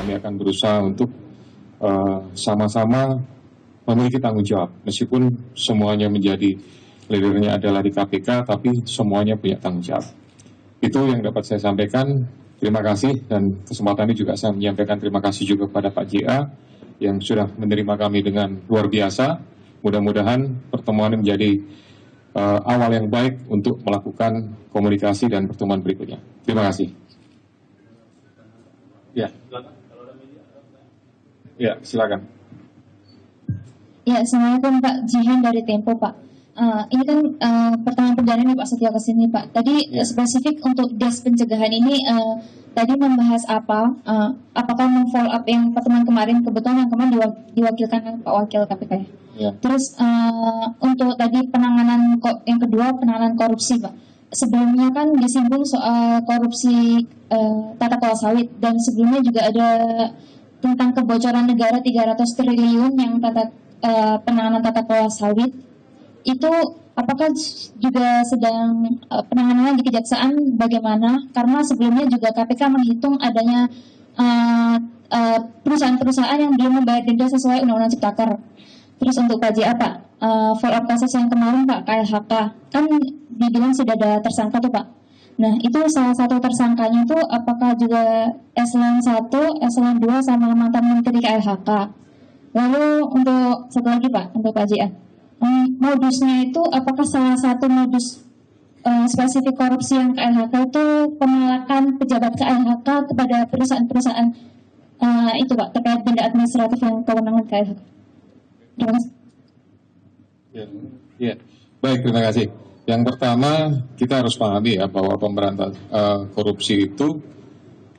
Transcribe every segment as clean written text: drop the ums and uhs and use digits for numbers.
kami akan berusaha untuk sama-sama memiliki tanggung jawab. Meskipun semuanya menjadi leadernya adalah di KPK, tapi semuanya punya tanggung jawab. Itu yang dapat saya sampaikan. Terima kasih, dan kesempatan ini juga saya menyampaikan terima kasih juga kepada Pak JA yang sudah menerima kami dengan luar biasa. Mudah-mudahan pertemuan ini menjadi awal yang baik untuk melakukan komunikasi dan pertemuan berikutnya. Terima kasih. Ya, silakan. Ya, Assalamualaikum Pak, Jihan dari Tempo Pak. Ini kan pertanyaan perdana nih Pak setia kesini Pak. Tadi spesifik untuk des pencegahan ini tadi membahas apa? Apakah memfollow up yang pertemuan kemarin, kebetulan yang kemarin diwakilkan Pak Wakil KPK ya? Ya. Terus untuk tadi penanganan yang kedua penanganan korupsi Pak. Sebelumnya kan disinggung soal korupsi tata kelola sawit, dan sebelumnya juga ada tentang kebocoran negara 300 triliun yang penanganan tata kelola sawit. Itu apakah juga sedang penanganan di kejaksaan bagaimana? Karena sebelumnya juga KPK menghitung adanya perusahaan-perusahaan yang belum membayar denda sesuai Undang-Undang Ciptaker. Terus untuk Pak JA Pak, follow up kasus yang kemarin Pak KLHK kan dibilang sudah ada tersangka tuh Pak. Nah itu salah satu tersangkanya itu apakah juga eselon 1, eselon 2 sama mantan menteri KLHK? Lalu untuk satu lagi Pak, untuk Pak JA, modusnya itu apakah salah satu modus spesifik korupsi yang KLHK itu penolakan pejabat KLHK kepada perusahaan-perusahaan itu Pak, terkait denda administratif yang kewenangan KLHK? Terima kasih. Ya. Baik, terima kasih. Yang pertama, kita harus pahami ya bahwa pemberantasan korupsi itu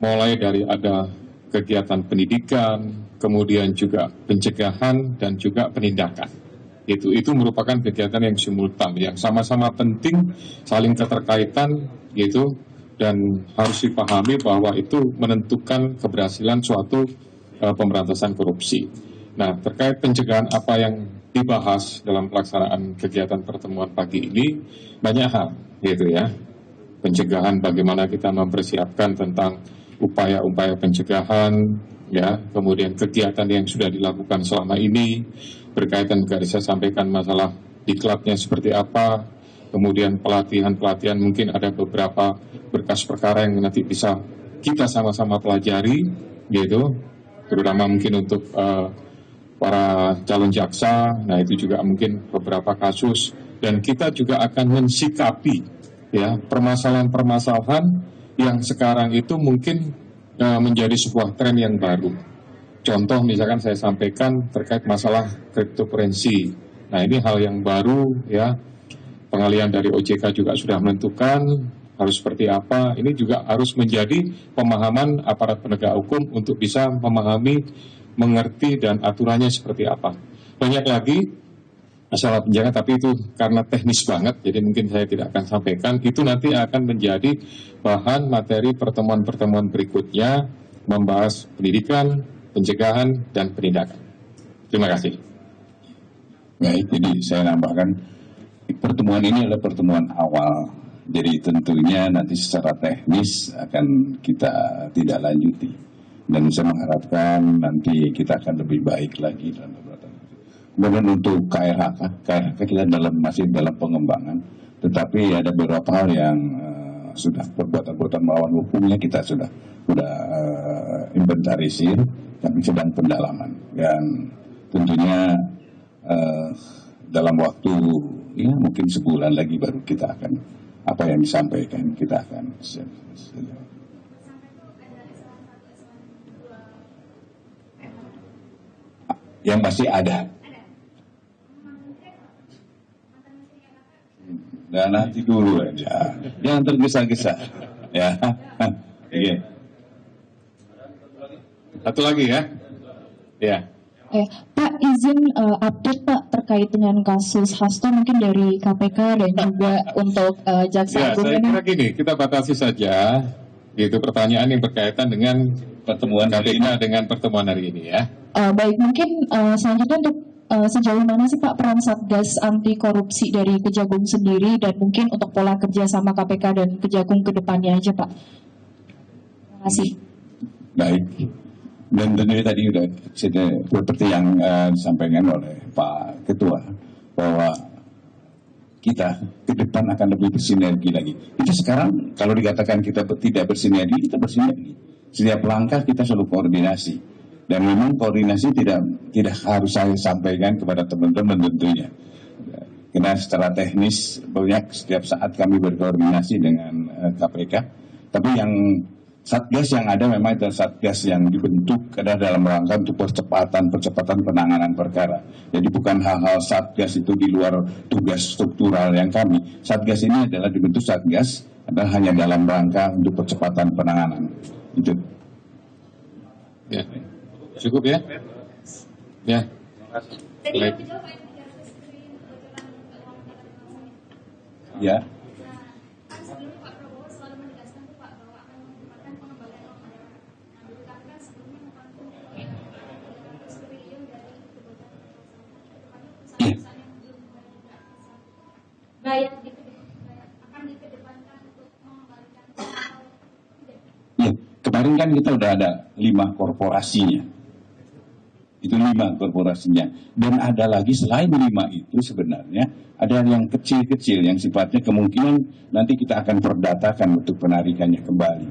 mulai dari ada kegiatan pendidikan, kemudian juga pencegahan dan juga penindakan. Itu merupakan kegiatan yang simultan, yang sama-sama penting, saling keterkaitan gitu, dan harus dipahami bahwa itu menentukan keberhasilan suatu pemberantasan korupsi. Nah, terkait pencegahan apa yang dibahas dalam pelaksanaan kegiatan pertemuan pagi ini, banyak hal gitu ya. Pencegahan bagaimana kita mempersiapkan tentang upaya-upaya pencegahan, ya, kemudian kegiatan yang sudah dilakukan selama ini, berkaitan juga saya sampaikan masalah di klubnya seperti apa, kemudian pelatihan-pelatihan, mungkin ada beberapa berkas perkara yang nanti bisa kita sama-sama pelajari, gitu, terutama mungkin untuk para calon jaksa. Nah itu juga mungkin beberapa kasus, dan kita juga akan mensikapi ya permasalahan-permasalahan yang sekarang itu mungkin menjadi sebuah tren yang baru. Contoh misalkan saya sampaikan terkait masalah cryptocurrency. Nah ini hal yang baru ya, pengalihan dari OJK juga sudah menentukan harus seperti apa. Ini juga harus menjadi pemahaman aparat penegak hukum untuk bisa memahami, mengerti dan aturannya seperti apa. Banyak lagi masalah penjara, tapi itu karena teknis banget, jadi mungkin saya tidak akan sampaikan. Itu nanti akan menjadi bahan materi pertemuan-pertemuan berikutnya, membahas pendidikan, pencegahan, dan penindakan. Terima kasih. Baik, jadi saya nambahkan, pertemuan ini adalah pertemuan awal. Jadi tentunya nanti secara teknis akan kita tidak lanjuti. Dan saya mengharapkan nanti kita akan lebih baik lagi dalam beberapa. Kemudian untuk KLHK kita masih dalam pengembangan, tetapi ada beberapa hal yang sudah perbuatan-perbuatan melawan hukumnya kita sudah inventarisir, kami sedang pendalaman, dan tentunya dalam waktu ya mungkin sebulan lagi baru kita akan apa yang disampaikan kita akan yang masih ada. Dan nanti dulu aja, jangan tergesa-gesa. Ya, oke. Satu lagi ya. Ya. Pak, izin update Pak terkait dengan kasus Hasto mungkin dari KPK dan juga untuk jaksa agung. Ya, saya kira gini, kita batasi saja gitu pertanyaan yang berkaitan dengan pertemuan KPK dengan pertemuan hari ini ya. Baik, mungkin selanjutnya untuk sejauh mana sih Pak peran Satgas anti korupsi dari Kejagung sendiri, dan mungkin untuk pola kerja sama KPK dan Kejagung ke depannya aja Pak. Terima kasih. Baik, Dan tentunya tadi seperti yang disampaikan oleh Pak Ketua, bahwa kita ke depan akan lebih bersinergi lagi. Itu sekarang kalau dikatakan kita tidak bersinergi, kita bersinergi. Setiap langkah kita selalu koordinasi. Dan memang koordinasi tidak harus saya sampaikan kepada teman-teman tentunya. Karena secara teknis banyak setiap saat kami berkoordinasi dengan KPK. Tapi yang Satgas yang ada memang itu Satgas yang dibentuk adalah dalam rangka untuk percepatan penanganan perkara. Jadi bukan hal-hal Satgas itu di luar tugas struktural yang kami. Satgas ini adalah dibentuk Satgas adalah hanya dalam rangka untuk percepatan penanganan. Itu. Ya. Cukup ya? Ya. Baik. Ya. Ya, kemarin kan kita udah ada 5 korporasinya. Itu 5 korporasinya. Dan ada lagi selain 5 itu sebenarnya ada yang kecil-kecil yang sifatnya kemungkinan nanti kita akan perdatakan untuk penarikannya kembali.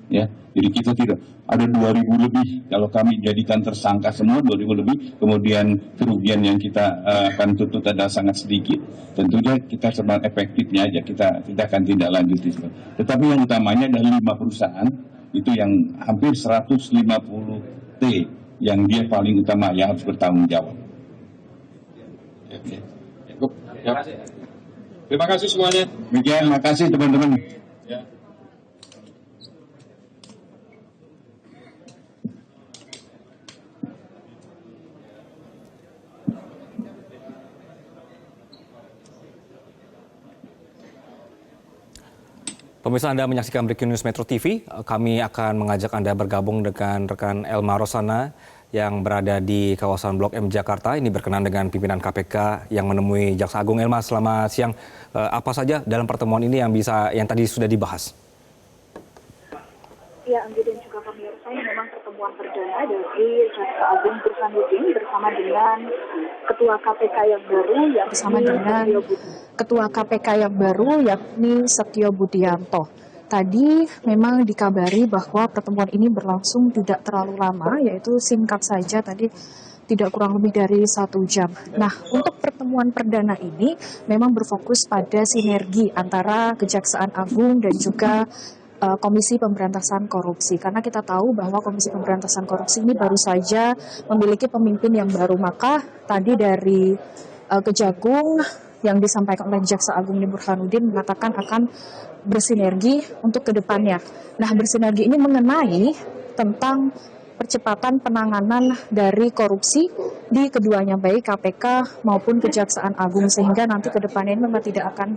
Ya, jadi kita tidak ada 2.000 lebih. Kalau kami jadikan tersangka semua 2.000 lebih, kemudian kerugian yang kita akan tuntut adalah sangat sedikit. Tentunya kita cuma efektifnya aja kita akan tindak lanjuti. Tetapi yang utamanya ada 5 perusahaan itu yang hampir 150 T yang dia paling utama yang harus bertanggung jawab. Oke. Cukup. Ya. Terima kasih semuanya. Demikian, makasih teman-teman. Ya. Pemirsa, Anda menyaksikan Breaking News Metro TV. Kami akan mengajak Anda bergabung dengan rekan Elma Rosana yang berada di kawasan Blok M Jakarta. Ini berkenan dengan pimpinan KPK yang menemui Jaksa Agung. Elma, selamat siang. Apa saja dalam pertemuan ini yang tadi sudah dibahas? Ya, Anggi dan juga pemirsa, memang pertemuan perdana dari Jaksa Agung Burhanuddin bersama dengan Ketua KPK yang baru yakni Setio Budianto. Tadi memang dikabari bahwa pertemuan ini berlangsung tidak terlalu lama, yaitu singkat saja tadi tidak kurang lebih dari 1 jam. Nah, untuk pertemuan perdana ini memang berfokus pada sinergi antara Kejaksaan Agung dan juga Komisi Pemberantasan Korupsi. Karena kita tahu bahwa Komisi Pemberantasan Korupsi ini baru saja memiliki pemimpin yang baru. Maka tadi dari Kejagung yang disampaikan oleh Jaksa Agung Burhanuddin mengatakan akan bersinergi untuk kedepannya. Nah, bersinergi ini mengenai tentang percepatan penanganan dari korupsi di keduanya, baik KPK maupun Kejaksaan Agung, sehingga nanti ke depannya ini memang tidak akan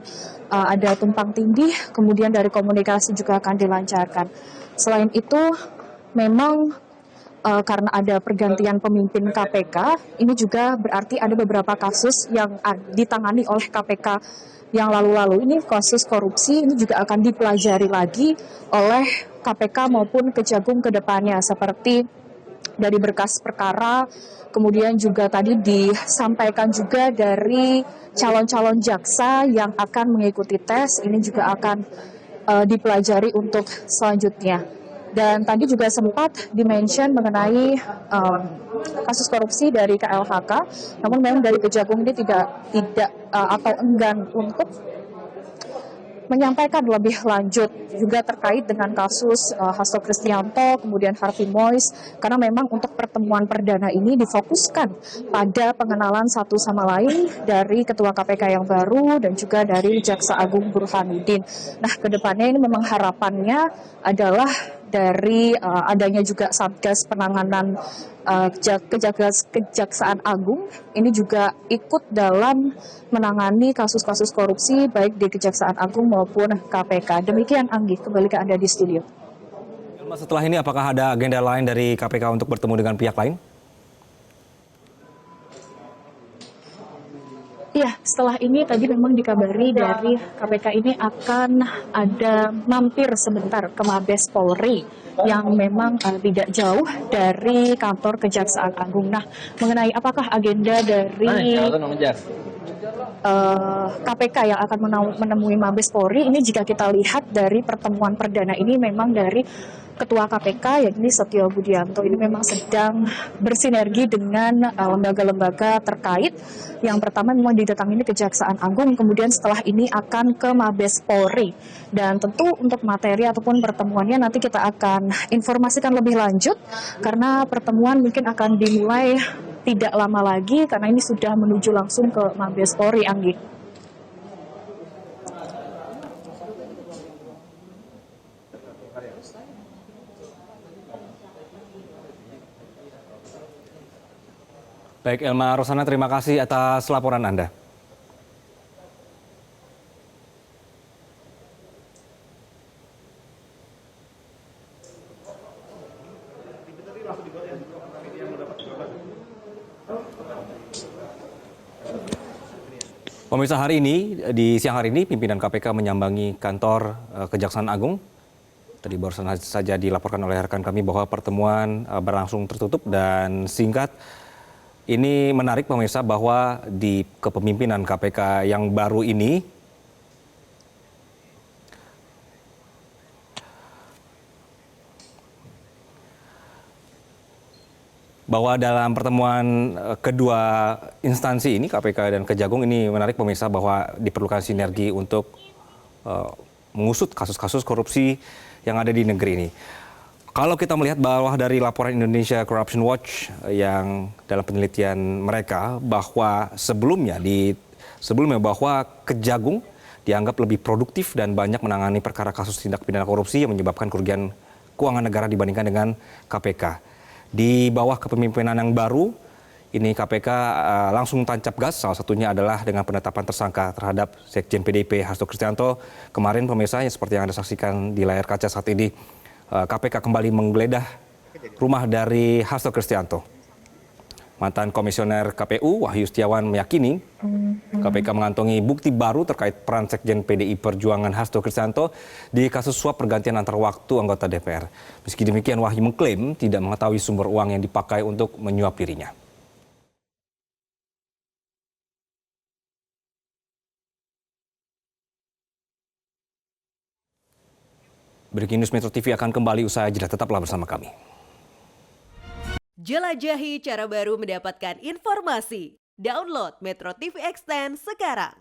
ada tumpang tindih, kemudian dari komunikasi juga akan dilancarkan. Selain itu, memang karena ada pergantian pemimpin KPK, ini juga berarti ada beberapa kasus yang ditangani oleh KPK yang lalu-lalu. Ini kasus korupsi ini juga akan dipelajari lagi oleh KPK maupun Kejagung ke depannya, seperti dari berkas perkara, kemudian juga tadi disampaikan juga dari calon-calon jaksa yang akan mengikuti tes, ini juga akan dipelajari untuk selanjutnya. Dan tadi juga sempat dimention mengenai kasus korupsi dari KLHK, namun memang dari Kejagung ini tidak atau enggan untuk menyampaikan lebih lanjut juga terkait dengan kasus Hasto Kristianto, kemudian Harvey Mois, karena memang untuk pertemuan perdana ini difokuskan pada pengenalan satu sama lain dari Ketua KPK yang baru dan juga dari Jaksa Agung Burhanuddin. Nah, kedepannya ini memang harapannya adalah dari adanya juga Satgas Penanganan Kejaksaan Agung ini juga ikut dalam menangani kasus-kasus korupsi baik di Kejaksaan Agung maupun KPK. Demikian, Anggi, kembali ke Anda di studio. Setelah ini apakah ada agenda lain dari KPK untuk bertemu dengan pihak lain? Ya, setelah ini tadi memang dikabari dari KPK ini akan ada mampir sebentar ke Mabes Polri yang memang tidak jauh dari kantor Kejaksaan Agung. Nah, mengenai apakah agenda dari KPK yang akan menemui Mabes Polri, ini jika kita lihat dari pertemuan perdana ini memang dari Ketua KPK yakni Setio Budianto ini memang sedang bersinergi dengan lembaga-lembaga terkait. Yang pertama memang didatangi Kejaksaan Agung, kemudian setelah ini akan ke Mabes Polri. Dan tentu untuk materi ataupun pertemuannya nanti kita akan informasikan lebih lanjut karena pertemuan mungkin akan dimulai tidak lama lagi karena ini sudah menuju langsung ke Mabes Polri, Anggi. Baik, Elma Rosana, terima kasih atas laporan Anda. Pemirsa, hari ini, di siang hari ini, pimpinan KPK menyambangi kantor Kejaksaan Agung. Tadi baru saja dilaporkan oleh rekan kami bahwa pertemuan berlangsung tertutup dan singkat. Ini menarik pemirsa bahwa di kepemimpinan KPK yang baru ini bahwa dalam pertemuan kedua instansi ini KPK dan Kejagung ini menarik pemirsa bahwa diperlukan sinergi untuk mengusut kasus-kasus korupsi yang ada di negeri ini. Kalau kita melihat bahwa dari laporan Indonesia Corruption Watch yang dalam penelitian mereka bahwa sebelumnya bahwa Kejagung dianggap lebih produktif dan banyak menangani perkara kasus tindak pidana korupsi yang menyebabkan kerugian keuangan negara dibandingkan dengan KPK. Di bawah kepemimpinan yang baru, ini KPK langsung tancap gas, salah satunya adalah dengan penetapan tersangka terhadap Sekjen PDIP Hasto Kristianto. Kemarin pemirsa, seperti yang Anda saksikan di layar kaca saat ini, KPK kembali menggeledah rumah dari Hasto Kristianto. Mantan Komisioner KPU Wahyu Setiawan meyakini KPK mengantongi bukti baru terkait peran Sekjen PDI Perjuangan Hasto Kristianto di kasus suap pergantian antar waktu anggota DPR. Meski demikian, Wahyu mengklaim tidak mengetahui sumber uang yang dipakai untuk menyuap dirinya. Breaking News Metro TV akan kembali usai jeda, tetaplah bersama kami. Jelajahi cara baru mendapatkan informasi. Download Metro TV Extend sekarang.